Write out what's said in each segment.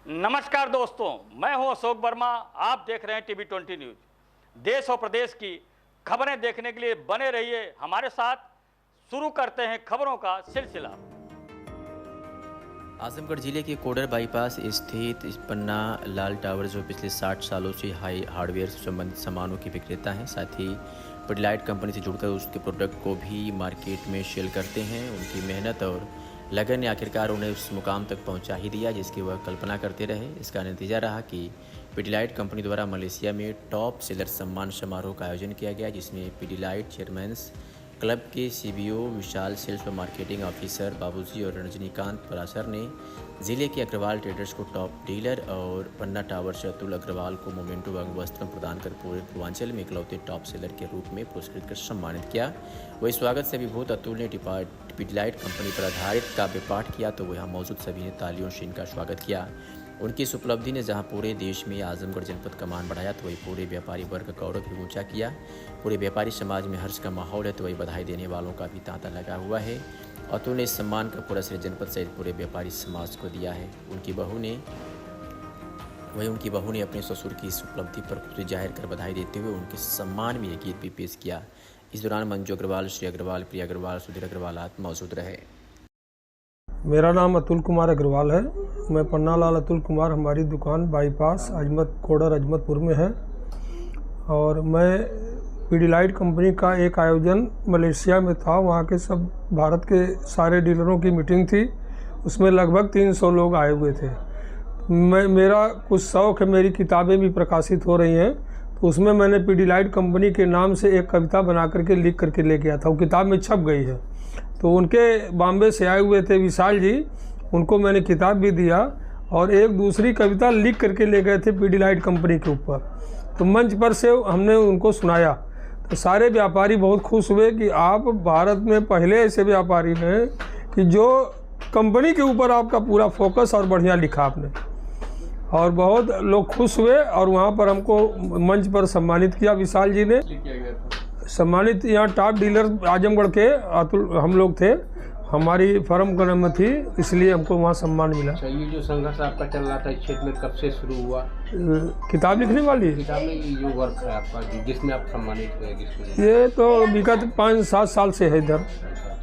नमस्कार दोस्तों, मैं हूं अशोक वर्मा। आप देख रहे हैं टीवी 20 न्यूज। देश और प्रदेश की खबरें देखने के लिए बने रहिए हमारे साथ। शुरू करते हैं खबरों का सिलसिला। आजमगढ़ जिले के कोडर बाईपास स्थित पन्ना लाल टावर जो पिछले 60 सालों से हार्डवेयर से संबंधित सामानों की विक्रेता हैं, साथ ही पिडिलाइट कंपनी से जुड़कर उसके प्रोडक्ट को भी मार्केट में सेल करते हैं। उनकी मेहनत और लगन ने आखिरकार उन्हें उस मुकाम तक पहुंचा ही दिया जिसकी वह कल्पना करते रहे। इसका नतीजा रहा कि पिडिलाइट कंपनी द्वारा मलेशिया में टॉप सेलर सम्मान समारोह का आयोजन किया गया, जिसमें पिडिलाइट चेयरमैन्स क्लब के सीबीओ विशाल, सेल्स व मार्केटिंग ऑफिसर बाबूजी और रजनीकांत पराशर ने जिले के अग्रवाल ट्रेडर्स को टॉप डीलर और पन्ना टावर से अतुल अग्रवाल को मोमेंटो वस्त्र प्रदान कर पूरे पूर्वांचल में इकलौते टॉप सेलर के रूप में पुरस्कृत कर सम्मानित किया। वही स्वागत से अभिभूत अतुल ने पिडिलाइट कंपनी पर आधारित काव्य पाठ किया तो वहाँ मौजूद सभी ने तालियों से इनका स्वागत किया। उनकी इस उपलब्धि ने जहां पूरे देश में आजमगढ़ जनपद का मान बढ़ाया तो वही पूरे व्यापारी वर्ग का गौरव भी ऊंचा किया। पूरे व्यापारी समाज में हर्ष का माहौल है तो वही बधाई देने वालों का भी तांता लगा हुआ है। अतुल ने इस सम्मान का पूरा श्रेय जनपद सहित पूरे व्यापारी समाज को दिया है। उनकी बहू ने अपने ससुर की इस उपलब्धि पर खुशी जाहिर कर बधाई देते हुए उनके सम्मान में एक गीत भी पेश किया। इस दौरान मंजू अग्रवाल, श्री अग्रवाल, प्रिया अग्रवाल, सुधीर अग्रवाल आदि मौजूद रहे। मेरा नाम अतुल कुमार अग्रवाल है। मैं पन्ना लाल अतुल कुमार, हमारी दुकान बाईपास कोडर अजमतपुर में है। और मैं पिडिलाइट कंपनी का एक आयोजन मलेशिया में था, वहाँ के सब भारत के सारे डीलरों की मीटिंग थी। उसमें लगभग 300 लोग आए हुए थे। मेरा कुछ शौक़ है, मेरी किताबें भी प्रकाशित हो रही हैं, तो उसमें मैंने पिडिलाइट कंपनी के नाम से एक कविता बना करके लिख करके ले गया था। वो किताब में छप गई है। तो उनके बॉम्बे से आए हुए थे विशाल जी, उनको मैंने किताब भी दिया और एक दूसरी कविता लिख करके ले गए थे पिडिलाइट कंपनी के ऊपर। तो मंच पर से हमने उनको सुनाया तो सारे व्यापारी बहुत खुश हुए कि आप भारत में पहले ऐसे व्यापारी हैं कि जो कंपनी के ऊपर आपका पूरा फोकस और बढ़िया लिखा आपने। और बहुत लोग खुश हुए और वहाँ पर हमको मंच पर सम्मानित किया विशाल जी ने। सम्मानित यहाँ टॉप डीलर आजमगढ़ के अतुल हम लोग थे, हमारी फर्म का नाम थी, इसलिए हमको वहाँ सम्मान मिला। अच्छा, ये जो संघर्ष आपका चल रहा था इस क्षेत्र में कब से शुरू हुआ? किताब लिखने वाली किताब में ये जो वर्क है आपका जिसमें आप सम्मानित हुए, ये तो विगत 5-7 साल से है इधर।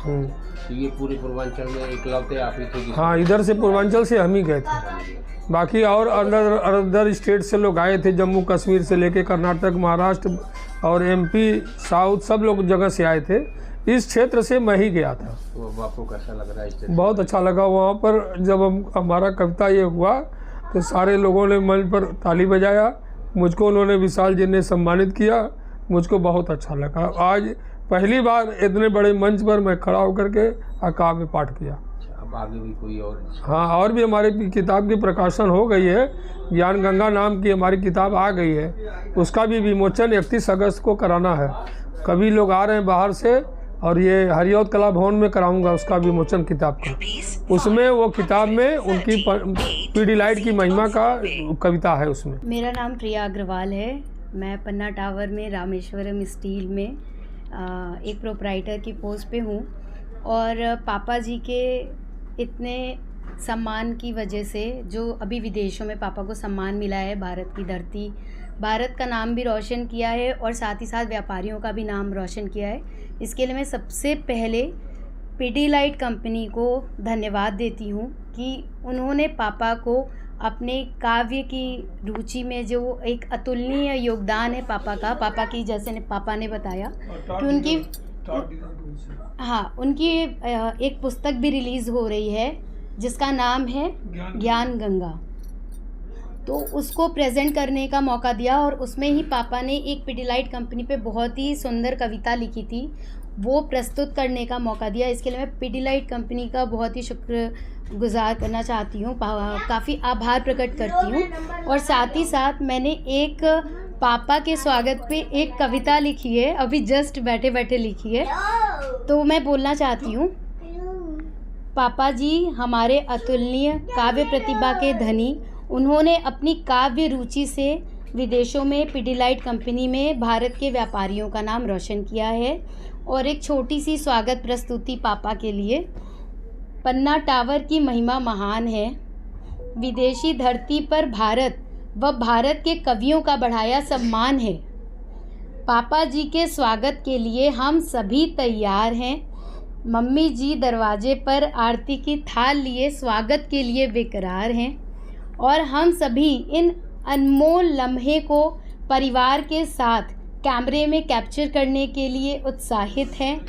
तो ये पूरे पूर्वांचल में इकलौते आप ही थे? हाँ, इधर से पूर्वांचल से हम ही गए थे। बाकी और अदर स्टेट से लोग आए थे, जम्मू कश्मीर से लेके कर्नाटक, महाराष्ट्र और एमपी, साउथ, सब लोग जगह से आए थे। इस क्षेत्र से मैं ही गया था। तो आपको कैसा लग रहा है? बहुत अच्छा लगा। वहाँ पर जब हमारा कविता ये हुआ तो सारे लोगों ने मंच पर ताली बजाया। मुझको उन्होंने विशाल जी ने सम्मानित किया, मुझको बहुत अच्छा लगा। आज पहली बार इतने बड़े मंच पर मैं खड़ा होकर के काव्य पाठ किया। अब आगे भी कोई और? हाँ, और भी हमारी किताब की प्रकाशन हो गई है। ज्ञान गंगा नाम की हमारी किताब आ गई है, उसका भी विमोचन 31 अगस्त को कराना है। कभी लोग आ रहे हैं बाहर से और ये हरियौत कला भवन में कराऊंगा उसका विमोचन किताब का। उसमें वो किताब में उनकी पिडिलाइट की महिमा का कविता है उसमें। मेरा नाम प्रिया अग्रवाल है। मैं पन्ना टावर में रामेश्वरम स्टील में एक प्रोप्राइटर की पोस्ट पे हूँ। और पापा जी के इतने सम्मान की वजह से, जो अभी विदेशों में पापा को सम्मान मिला है, भारत की धरती, भारत का नाम भी रोशन किया है और साथ ही साथ व्यापारियों का भी नाम रोशन किया है। इसके लिए मैं सबसे पहले पिडिलाइट कंपनी को धन्यवाद देती हूँ कि उन्होंने पापा को अपने काव्य की रुचि में जो एक अतुलनीय योगदान है पापा की, जैसे पापा ने बताया कि उनकी एक पुस्तक भी रिलीज़ हो रही है जिसका नाम है ज्ञान गंगा। तो उसको प्रेजेंट करने का मौका दिया और उसमें ही पापा ने एक पिडिलाइट कंपनी पे बहुत ही सुंदर कविता लिखी थी, वो प्रस्तुत करने का मौका दिया। इसके लिए मैं पिडिलाइट कंपनी का बहुत ही शुक्रगुजार करना चाहती हूँ, काफ़ी आभार प्रकट करती हूँ। और साथ ही साथ मैंने एक पापा के स्वागत पे एक कविता लिखी है, अभी जस्ट बैठे बैठे लिखी है, तो मैं बोलना चाहती हूँ। पापा जी हमारे अतुलनीय काव्य प्रतिभा के धनी, उन्होंने अपनी काव्य रुचि से विदेशों में पिडिलाइट कंपनी में भारत के व्यापारियों का नाम रोशन किया है। और एक छोटी सी स्वागत प्रस्तुति पापा के लिए। पन्ना टावर की महिमा महान है, विदेशी धरती पर भारत व भारत के कवियों का बढ़ाया सम्मान है। पापा जी के स्वागत के लिए हम सभी तैयार हैं। मम्मी जी दरवाजे पर आरती की थाल लिए स्वागत के लिए बेकरार हैं और हम सभी इन अनमोल लम्हे को परिवार के साथ कैमरे में कैप्चर करने के लिए उत्साहित हैं।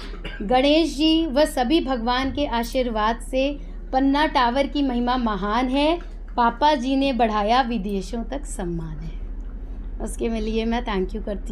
गणेश जी व सभी भगवान के आशीर्वाद से पन्ना टावर की महिमा महान है। पापा जी ने बढ़ाया विदेशों तक सम्मान है। उसके लिए मैं थैंक यू करती हूँ।